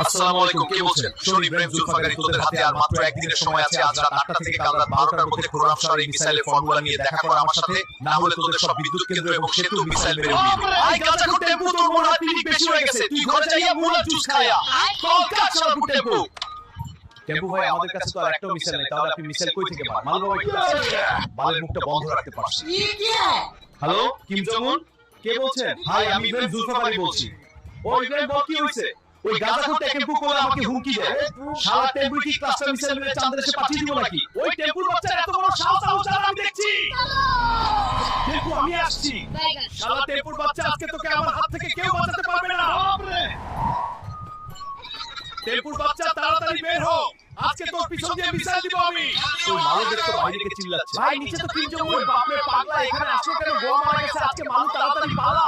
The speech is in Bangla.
আসসালামু আলাইকুম, কে বলছেন? শোন ইব্রাহিম জুলফাকারি, তোদের হাতে আর মাত্র একদিনের সময় আছে। আজ রাত 8টা থেকে কাল রাত 12টার মধ্যে খোরামশার এই মিসাইলের ফর্মুলা নিয়ে দেখা কর আমার সাথে, না হলে তোদের সব বিদ্যুৎ কেন্দ্র এবং সেতু মিসাইল মেরে উড়িয়ে দিবে। আই গাজাখোর টেম্পু, তোর মনে হয় পিরিক বেশি হয়ে গেছে, তুই ঘরে যাইয়া মুলা জুস খায়া কল কাট শালা টেম্পু। টেম্পু ভাই, আমাদের কাছে তো আর একটাও মিসাইল নেই, তাহলে আপনি মিসাইল কই থেকে পান? মাল বাবা একটু আছে, বালের মুখটা বন্ধ রাখতে পারছি। হ্যালো, কিম জং উন, কে বলছেন? ভাই আমি ইব্রাহিম জুলফাকারি বলছি। ও ইব্রাহিম বল, কি হইছে? ওই গাজাখোর টেম্পু কোলে আমাকে হুমকি দেয়, শালা টেম্পু কি ক্লাস্টার মিসাইল মেরে চাঁদের এসে পাঠিয়ে দিব নাকি? ওই টেম্পুর বাচ্চার এত বড় সাহস আমি দেখছি। টেম্পু, আমি আসছি। শালা টেম্পুর বাচ্চা, আজকে তোকে আমার হাত থেকে কেউ বাঁচাতে পারবে না। টেম্পুর বাচ্চা, তাড়াতাড়ি বের হও, আজকে তোর পিছন দিয়ে মিসাইল দিব আমি। ওই মালু দেখতো বাইরে থেকে চিল্লাচ্ছে, ভাই নিচে তো কিম জং উন। বাপরে পাগলা, এখানে আসো কেন? গোয়া মারা গেছে আজকে। মালু তাড়াতাড়ি পালা।